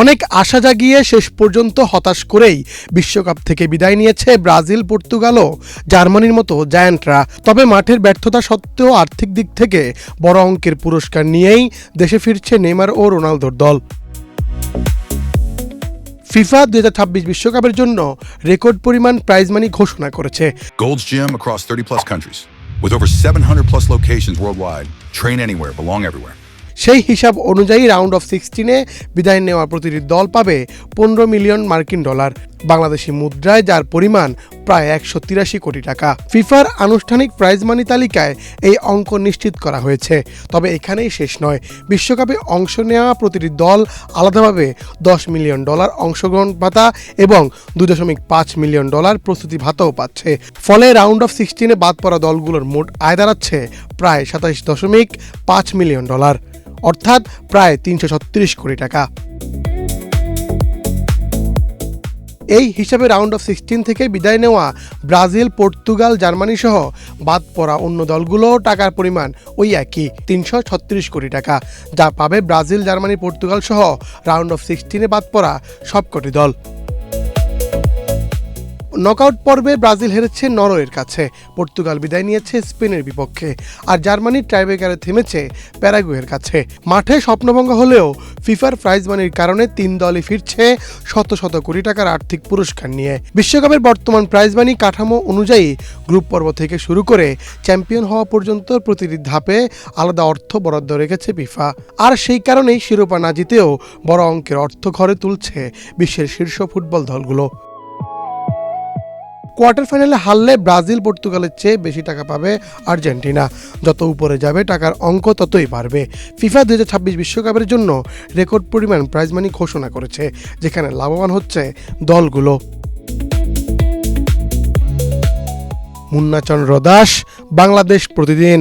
অনেক আশা জাগিয়ে শেষ পর্যন্ত হতাশ করেই বিশ্বকাপ থেকে বিদায় নিয়েছে ব্রাজিল, পর্তুগাল ও জার্মানির মতো জায়ান্টরা। তবে মাঠের ব্যর্থতা সত্ত্বেও আর্থিক দিক থেকে বড় অঙ্কের পুরস্কার নিয়েই দেশে ফিরছে নেইমার ও রোনালদোর দল। ফিফা 2026 বিশ্বকাপের জন্য রেকর্ড পরিমাণ প্রাইজ মানি ঘোষণা করেছে। Gold's Gym across 30 plus countries with over 700 plus locations worldwide. Train anywhere, belong everywhere. সেই হিসাব অনুযায়ী রাউন্ড অফ 16-এ বিদায় নেওয়া প্রতিটি দল পাবে 15 মিলিয়ন মার্কিন ডলার, বাংলাদেশি মুদ্রায় যার পরিমাণ প্রায় 183 কোটি টাকা। ফিফার আনুষ্ঠানিক প্রাইজ মানি তালিকায় এই অঙ্ক নিশ্চিত করা হয়েছে। তবে এখানেই শেষ নয়, বিশ্বকাপে অংশ নেওয়া প্রতিটি দল আলাদাভাবে 10 মিলিয়ন ডলার অংশগ্রহণ ভাতা এবং 2.5 মিলিয়ন ডলার প্রস্তুতি ভাতাও পাচ্ছে। ফলে রাউন্ড অফ 16-এ বাদ পড়া দলগুলোর মোট আয় দাঁড়াচ্ছে প্রায় 27.5 মিলিয়ন ডলার, অর্থাৎ প্রায় 336 কোটি টাকা। এই হিসাবে রাউন্ড অফ 16 থেকে বিদায় নেওয়া ব্রাজিল, পর্তুগাল, জার্মানি সহ বাদ পড়া অন্য দলগুলো টাকার পরিমাণ ওই একই 336 কোটি টাকা, যা পাবে ব্রাজিল, জার্মানি, পর্তুগাল সহ রাউন্ড অফ 16-এ বাদ পড়া সবকটি দল। নকআউট পর্বে ব্রাজিল হেরেছে নরওয়ের কাছে, পর্তুগাল বিদায় নিয়েছে স্পেনের বিপক্ষে, আর জার্মানি টাইব্রেকারে থেমেছে প্যারাগুয়ের কাছে। মাঠে স্বপ্নভঙ্গ হলেও ফিফার প্রাইজ মানির কারণে তিন দলই ফিরছে শত শত কোটি টাকার আর্থিক পুরস্কার নিয়ে। বিশ্বকাপের বর্তমান প্রাইজ মানি কাঠামো অনুযায়ী গ্রুপ পর্ব থেকে শুরু করে চ্যাম্পিয়ন হওয়া পর্যন্ত প্রতিটি ধাপে আলাদা অর্থ বরাদ্দ রেখেছে ফিফা। আর সেই কারণেই শিরোপা না জিতেও বড় অঙ্কের অর্থ ঘরে তুলছে বিশ্বের শীর্ষ ফুটবল দলগুলো। কোয়ার্টার ফাইনালে হারলে ব্রাজিল পর্তুগালের চেয়ে বেশি টাকা পাবে আর্জেন্টিনা। যত উপরে যাবে টাকার অঙ্ক ততই বাড়বে। ফিফা 2026 বিশ্বকাপের জন্য রেকর্ড পরিমাণ প্রাইজ মানি ঘোষণা করেছে, যেখানে লাভবান হচ্ছে দলগুলো। মুন্না চন্দ্র দাস, বাংলাদেশ প্রতিদিন।